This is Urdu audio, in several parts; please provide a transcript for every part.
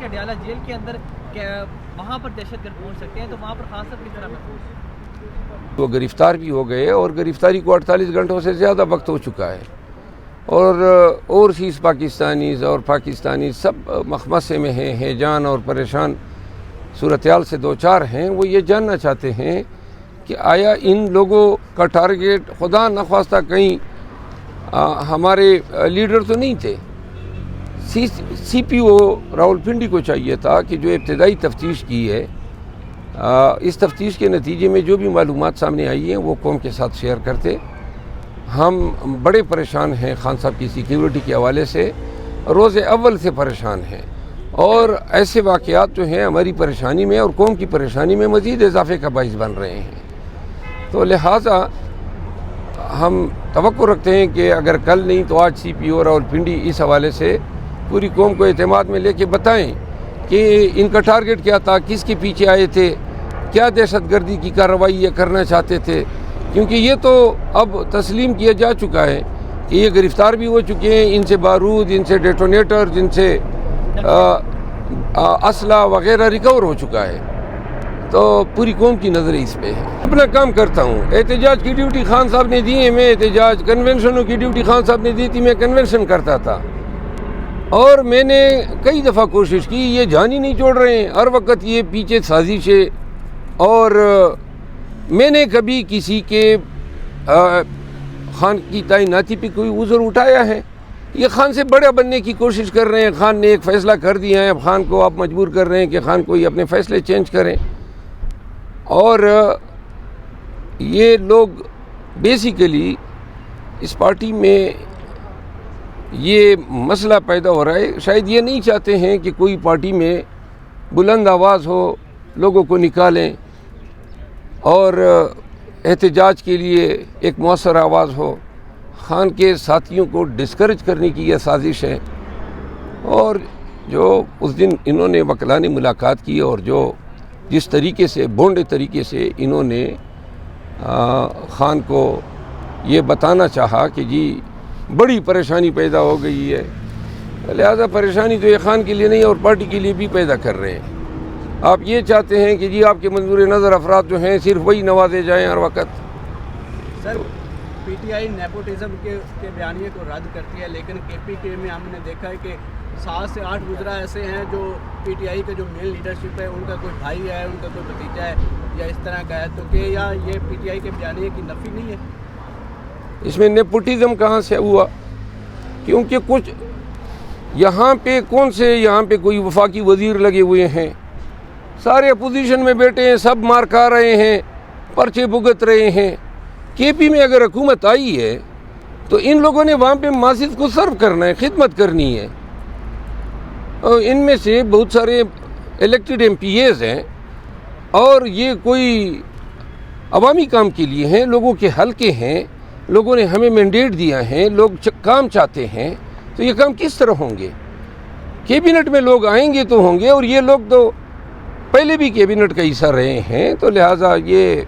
کہ اڈیالہ جیل کے اندر وہاں پر دہشت گرد پہنچ سکتے ہیں، تو وہاں پر خاص کس طرح محفوظ؟ وہ گرفتار بھی ہو گئے اور گرفتاری کو 48 گھنٹوں سے زیادہ وقت ہو چکا ہے، اور اوورسیز پاکستانیز اور پاکستانی سب مخمصے میں ہیں، ہیجان اور پریشان صورتحال سے دوچار ہیں۔ وہ یہ جاننا چاہتے ہیں کہ آیا ان لوگوں کا ٹارگیٹ خدا نخواستہ کہیں ہمارے لیڈر تو نہیں تھے؟ سی پی او راولپنڈی کو چاہیے تھا کہ جو ابتدائی تفتیش کی ہے، اس تفتیش کے نتیجے میں جو بھی معلومات سامنے آئی ہیں وہ قوم کے ساتھ شیئر کرتے۔ ہم بڑے پریشان ہیں خان صاحب کی سیکیورٹی کے حوالے سے، روز اول سے پریشان ہیں، اور ایسے واقعات جو ہیں ہماری پریشانی میں اور قوم کی پریشانی میں مزید اضافے کا باعث بن رہے ہیں۔ تو لہٰذا ہم توقع رکھتے ہیں کہ اگر کل نہیں تو آج سی پی او راولپنڈی اس حوالے سے پوری قوم کو اعتماد میں لے کے بتائیں کہ ان کا ٹارگیٹ کیا تھا، کس کے پیچھے آئے تھے، کیا دہشت گردی کی کارروائی یہ کرنا چاہتے تھے، کیونکہ یہ تو اب تسلیم کیا جا چکا ہے کہ یہ گرفتار بھی ہو چکے ہیں، ان سے بارود، ان سے ڈیٹونیٹر، جن سے اسلحہ وغیرہ ریکور ہو چکا ہے۔ تو پوری قوم کی نظر اس پہ ہے۔ اپنا کام کرتا ہوں، احتجاج کی ڈیوٹی خان صاحب نے دی ہے، میں احتجاج، کنونشنوں کی ڈیوٹی خان صاحب نے دی تھی، میں کنونشن کرتا تھا، اور میں نے کئی دفعہ کوشش کی، یہ جان ہی نہیں چھوڑ رہے ہیں، ہر وقت یہ پیچھے سازش ہے، اور میں نے کبھی کسی کے خان کی تعیناتی پہ کوئی عذر اٹھایا ہے؟ یہ خان سے بڑا بننے کی کوشش کر رہے ہیں، خان نے ایک فیصلہ کر دیا ہے، اب خان کو آپ مجبور کر رہے ہیں کہ خان کوئی اپنے فیصلے چینج کریں، اور یہ لوگ بیسیکلی اس پارٹی میں یہ مسئلہ پیدا ہو رہا ہے، شاید یہ نہیں چاہتے ہیں کہ کوئی پارٹی میں بلند آواز ہو، لوگوں کو نکالیں اور احتجاج کے لیے ایک مؤثر آواز ہو۔ خان کے ساتھیوں کو ڈسکریج کرنے کی یہ سازش ہے، اور جو اس دن انہوں نے وکلانے ملاقات کی اور جو جس طریقے سے بونڈے طریقے سے انہوں نے خان کو یہ بتانا چاہا کہ جی بڑی پریشانی پیدا ہو گئی ہے، لہذا پریشانی تو یہ خان کے لیے نہیں اور پارٹی کے لیے بھی پیدا کر رہے ہیں۔ آپ یہ چاہتے ہیں کہ جی آپ کے منظور نظر افراد جو ہیں صرف وہی نوازے جائیں ہر وقت۔ سر، پی ٹی آئی نیپوٹزم کے بیانیے کو رد کرتی ہے، لیکن کے پی کے میں ہم نے دیکھا ہے کہ 7 سے 8 وزراء ایسے ہیں جو پی ٹی آئی کا جو مین لیڈرشپ ہے ان کا کوئی بھائی ہے، ان کا کوئی بھتیجا ہے یا اس طرح کا ہے، تو کہ یا یہ پی ٹی آئی کے بیانیے کی نفی نہیں ہے؟ اس میں نیپوٹزم کہاں سے ہوا؟ کیونکہ کچھ یہاں پہ کون سے یہاں پہ کوئی وفاقی وزیر لگے ہوئے ہیں، سارے اپوزیشن میں بیٹھے ہیں، سب مار کھا رہے ہیں، پرچے بھگت رہے ہیں۔ کے پی میں اگر حکومت آئی ہے تو ان لوگوں نے وہاں پہ ماسز کو سرو کرنا ہے، خدمت کرنی ہے، اور ان میں سے بہت سارے الیکٹڈ ایم پی ایز ہیں، اور یہ کوئی عوامی کام کے لیے ہیں، لوگوں کے حل کے ہیں، لوگوں نے ہمیں مینڈیٹ دیا ہے، لوگ کام چاہتے ہیں، تو یہ کام کس طرح ہوں گے؟ کیبنٹ میں لوگ آئیں گے تو ہوں گے، اور یہ لوگ تو پہلے بھی کیبنٹ کا حصہ رہے ہیں، تو لہٰذا یہ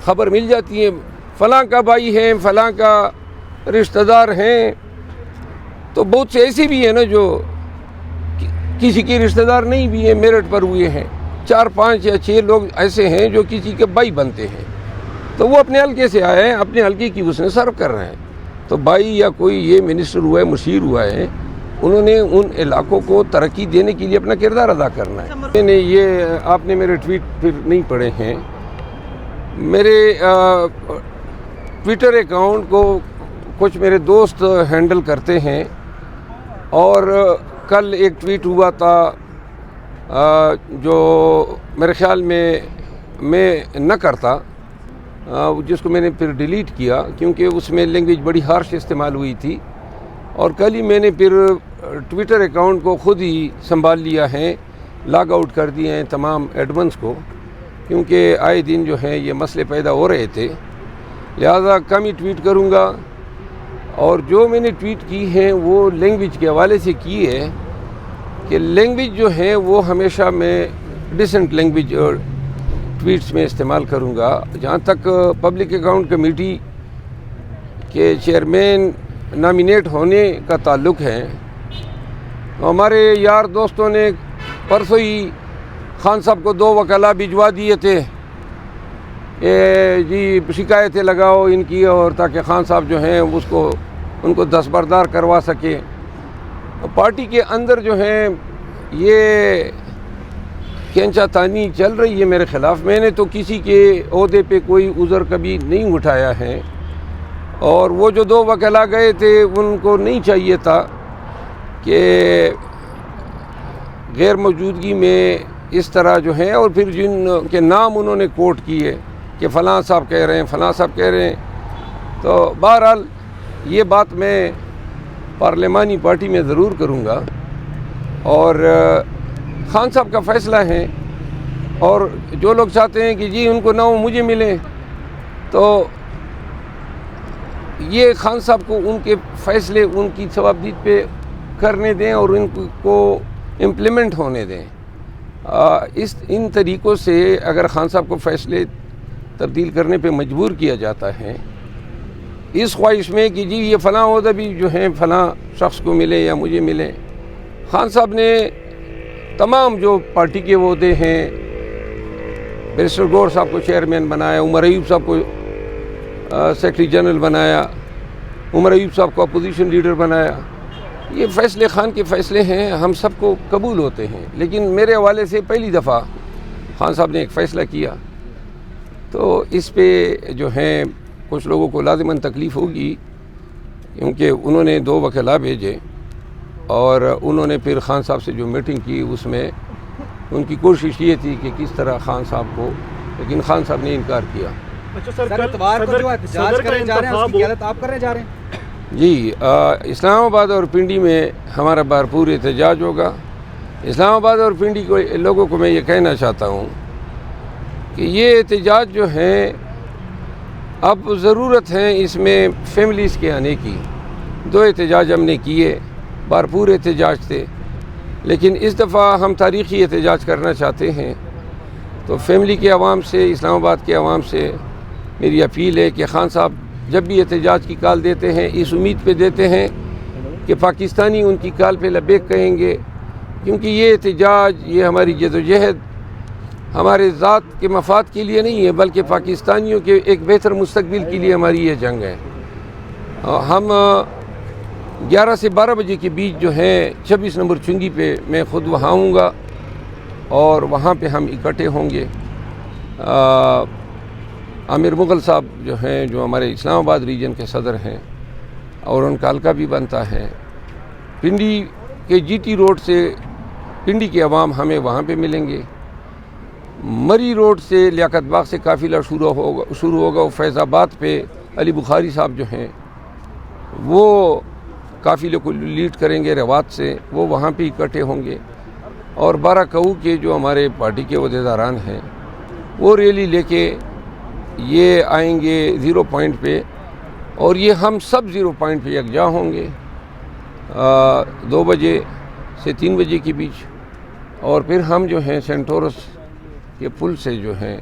خبر مل جاتی ہے فلاں کا بھائی ہے، فلاں کا رشتہ دار ہیں، تو بہت سے ایسے بھی ہیں نا جو کسی کے رشتہ دار نہیں بھی ہیں، میرٹ پر ہوئے ہیں، 4 5 یا 6 لوگ ایسے ہیں جو کسی کے بھائی بنتے ہیں، تو وہ اپنے حلقے سے آئے ہیں، اپنے حلقے کی اس نے سرو کر رہے ہیں، تو بھائی یا کوئی یہ منسٹر ہوا ہے، مشیر ہوا ہے، انہوں نے ان علاقوں کو ترقی دینے کے لیے اپنا کردار ادا کرنا ہے۔ میں نے یہ آپ نے میرے ٹویٹ پھر نہیں پڑھے ہیں، میرے ٹویٹر اکاؤنٹ کو کچھ میرے دوست ہینڈل کرتے ہیں، اور کل ایک ٹویٹ ہوا تھا جو میرے خیال میں نہ کرتا، جس کو میں نے پھر ڈیلیٹ کیا کیونکہ اس میں لینگویج بڑی ہارش استعمال ہوئی تھی، اور کل ہی میں نے پھر ٹویٹر اکاؤنٹ کو خود ہی سنبھال لیا ہے، لاگ آؤٹ کر دیے ہیں تمام ایڈمنس کو، کیونکہ آئے دن جو ہیں یہ مسئلے پیدا ہو رہے تھے، لہذا کم ہی ٹویٹ کروں گا، اور جو میں نے ٹویٹ کی ہیں وہ لینگویج کے حوالے سے کی ہے کہ لینگویج جو ہے وہ ہمیشہ میں ڈیسنٹ لینگویج ٹویٹس میں استعمال کروں گا۔ جہاں تک پبلک اکاؤنٹ کمیٹی کے چیئرمین نامینیٹ ہونے کا تعلق ہے، ہمارے یار دوستوں نے پرسوں ہی خان صاحب کو 2 وکلا بھجوا دیے تھے جی شکایتیں لگاؤ ان کی، اور تاکہ خان صاحب جو ہیں ان کو دستبردار کروا سکے. پارٹی کے اندر جو ہیں یہ کھینچا تانی چل رہی ہے میرے خلاف. میں نے تو کسی کے عہدے پہ کوئی عذر کبھی نہیں اٹھایا ہے، اور وہ جو 2 وکلا گئے تھے ان کو نہیں چاہیے تھا کہ غیر موجودگی میں اس طرح جو ہے، اور پھر جن کے نام انہوں نے کوٹ کیے کہ فلاں صاحب کہہ رہے ہیں فلاں صاحب کہہ رہے ہیں. تو بہرحال یہ بات میں پارلیمانی پارٹی میں ضرور کروں گا، اور خان صاحب کا فیصلہ ہے. اور جو لوگ چاہتے ہیں کہ جی ان کو نہ مجھے ملے، تو یہ خان صاحب کو ان کے فیصلے ان کی ثوابدید پہ کرنے دیں اور ان کو امپلیمنٹ ہونے دیں. ان طریقوں سے اگر خان صاحب کو فیصلے تبدیل کرنے پہ مجبور کیا جاتا ہے اس خواہش میں کہ جی یہ فلاں عہدہ بھی جو ہیں فلاں شخص کو ملے یا مجھے ملے. خان صاحب نے تمام جو پارٹی کے عہدے ہیں، بیرسٹر گور صاحب کو چیئرمین بنایا، عمر ایوب صاحب کو سیکرٹری جنرل بنایا، عمر ایوب صاحب کو اپوزیشن لیڈر بنایا. یہ فیصلے خان کے فیصلے ہیں، ہم سب کو قبول ہوتے ہیں. لیکن میرے حوالے سے پہلی دفعہ خان صاحب نے ایک فیصلہ کیا، تو اس پہ جو ہیں کچھ لوگوں کو لازماً تکلیف ہوگی، کیونکہ انہوں نے 2 وکلا بھیجے، اور انہوں نے پھر خان صاحب سے جو میٹنگ کی اس میں ان کی کوشش یہ تھی کہ کس طرح خان صاحب کو، لیکن خان صاحب نے انکار کیا. اچھا سر، اتوار کو جو احتجاج کرنے جا رہے ہیں اس کی قیادت آپ کرنے جا رہے ہیں؟ جی، اسلام آباد اور پنڈی میں ہمارا بھرپور احتجاج ہوگا. اسلام آباد اور پنڈی کو لوگوں کو میں یہ کہنا چاہتا ہوں کہ یہ احتجاج جو ہیں اب ضرورت ہے اس میں فیملیز کے آنے کی. 2 احتجاج ہم نے کیے، بھرپور احتجاج تھے، لیکن اس دفعہ ہم تاریخی احتجاج کرنا چاہتے ہیں. تو فیملی کے عوام سے، اسلام آباد کے عوام سے میری اپیل ہے کہ خان صاحب جب بھی احتجاج کی کال دیتے ہیں اس امید پہ دیتے ہیں کہ پاکستانی ان کی کال پہ لبیک کہیں گے، کیونکہ یہ احتجاج، یہ ہماری جدوجہد ہمارے ذات کے مفاد کے لیے نہیں ہے، بلکہ پاکستانیوں کے ایک بہتر مستقبل کے لیے ہماری یہ جنگ ہے. ہم 11 سے 12 بجے کے بیچ جو ہیں 26 نمبر چنگی پہ میں خود وہاں ہوں گا، اور وہاں پہ ہم اکٹھے ہوں گے. عامر مغل صاحب جو ہیں، جو ہمارے اسلام آباد ریجن کے صدر ہیں، اور ان کا حلقہ بھی بنتا ہے. پنڈی کے جی ٹی روڈ سے پنڈی کے عوام ہمیں وہاں پہ ملیں گے. مری روڈ سے لیاقت باغ سے قافلہ شروع ہوگا. فیض آباد پہ علی بخاری صاحب جو ہیں وہ قافلے کو لیڈ کریں گے روات سے، وہ وہاں پہ اکٹھے ہوں گے. اور 12 کہو کے جو ہمارے پارٹی کے عہدیداران ہیں وہ ریلی لے کے یہ آئیں گے 0 پوائنٹ پہ، اور یہ ہم سب 0 پوائنٹ پہ یکجا ہوں گے 2 بجے سے 3 بجے کے بیچ. اور پھر ہم جو ہیں سینٹورس کے پل سے جو ہیں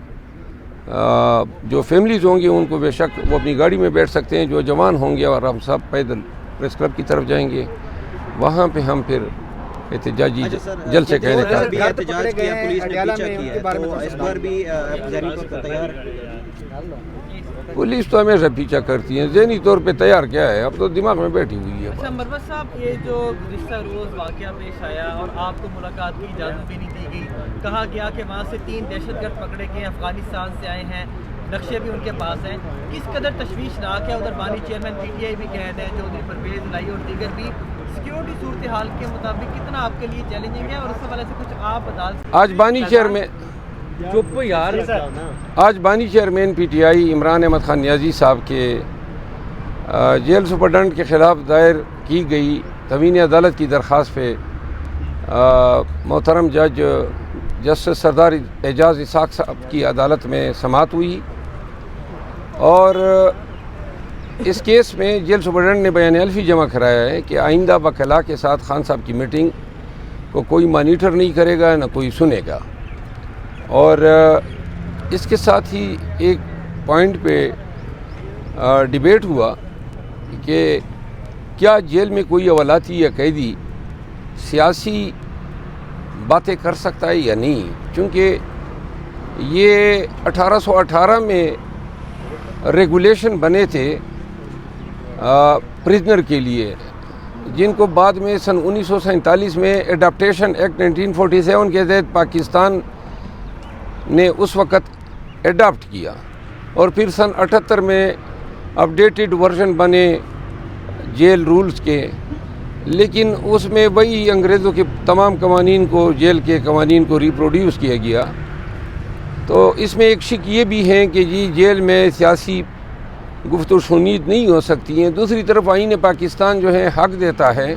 جو فیملیز ہوں گے ان کو بے شک وہ اپنی گاڑی میں بیٹھ سکتے ہیں، جو جوان ہوں گے، اور ہم سب پیدل پریس کلب کی طرف جائیں گے. وہاں پہ ہم پھر احتجاجی جلد سے کہنے کا احتجاج کیا، پولیس نے پیچھا کیا ہے، تو اس بار بھی ذہنی طور پر تیار؟ پولیس تو ہمیشہ پیچھا کرتی ہے، ذہنی طور پہ تیار کیا ہے، اب تو دماغ میں بیٹھی ہوئی ہے. اچھا مروت صاحب، یہ جو گزشتہ روز واقعہ پیش آیا اور آپ کو ملاقات کی اجازت بھی نہیں دی گئی، کہا گیا کہ وہاں سے 3 دہشت گرد پکڑے گئے، افغانستان سے آئے ہیں، نقشے بھی ان کے پاس ہیں، کس قدر تشویشناک ہے؟ ادھر بانی چیئرمین پی ٹی آئی بھی قید ہے، چودھری پرویز الہی اور دیگر بھی. سیکیورٹی صورتحال کے مطابق کتنا آپ کے لیے چیلنجنگ ہے، اور اس حوالے سے کچھ آپ عدالت آج بانی chairman P T I Imran Ahmed Khan Niazi Sahib کے جیل سپرڈنٹ کے خلاف دائر کی گئی تموین عدالت کی درخواست پہ محترم جج جسٹس سردار اعجاز اسحاق صاحب کی عدالت میں سماعت ہوئی. اور اس کیس میں جیل سپرڈنٹ نے بیان الفی جمع کرایا ہے کہ آئندہ وکلاء کے ساتھ خان صاحب کی میٹنگ کو کوئی مانیٹر نہیں کرے گا، نہ کوئی سنے گا. اور اس کے ساتھ ہی ایک پوائنٹ پہ ڈیبیٹ ہوا کہ کیا جیل میں کوئی اولاتی یا قیدی سیاسی باتیں کر سکتا ہے یا نہیں، چونکہ یہ 1818 میں ریگولیشن بنے تھے پرزنر کے لیے، جن کو بعد میں سن 1947 میں ایڈاپٹیشن ایکٹ 1947 کے تحت پاکستان نے اس وقت ایڈاپٹ کیا، اور پھر سن 78 میں اپڈیٹڈ ورژن بنے جیل رولز کے، لیکن اس میں وہی انگریزوں کے تمام قوانین کو، جیل کے قوانین کو ریپروڈیوس کیا گیا۔ تو اس میں ایک شک یہ بھی ہے کہ جی جیل میں سیاسی گفت و شنید نہیں ہو سکتی ہیں۔ دوسری طرف آئین پاکستان جو ہے حق دیتا ہے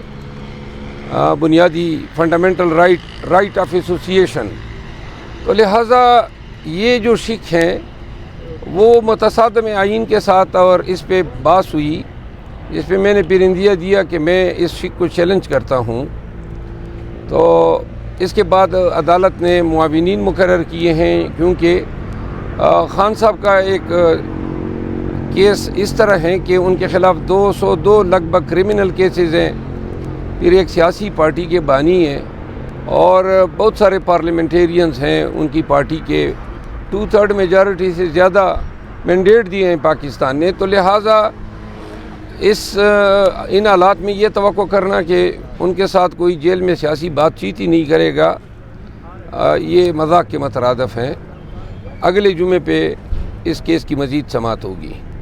بنیادی فنڈامنٹل رائٹ آف ایسوسیشن، تو لہٰذا یہ جو شک ہیں وہ متصادم آئین کے ساتھ، اور اس پہ بحث ہوئی جس پہ میں نے پرندیہ دیا کہ میں اس شک کو چیلنج کرتا ہوں۔ تو اس کے بعد عدالت نے معاونین مقرر کیے ہیں، کیونکہ خان صاحب کا ایک کیس اس طرح ہے کہ ان کے خلاف 202 لگ بھگ کرمنل کیسز ہیں، پھر ایک سیاسی پارٹی کے بانی ہیں، اور بہت سارے پارلیمنٹیرینز ہیں ان کی پارٹی کے، 2/3 میجارٹی سے زیادہ مینڈیٹ دیے ہیں پاکستان نے۔ تو لہٰذا ان حالات میں یہ توقع کرنا کہ ان کے ساتھ کوئی جیل میں سیاسی بات چیت ہی نہیں کرے گا، یہ مذاق کے مترادف ہیں۔ اگلے جمعے پہ اس کیس کی مزید سماعت ہوگی۔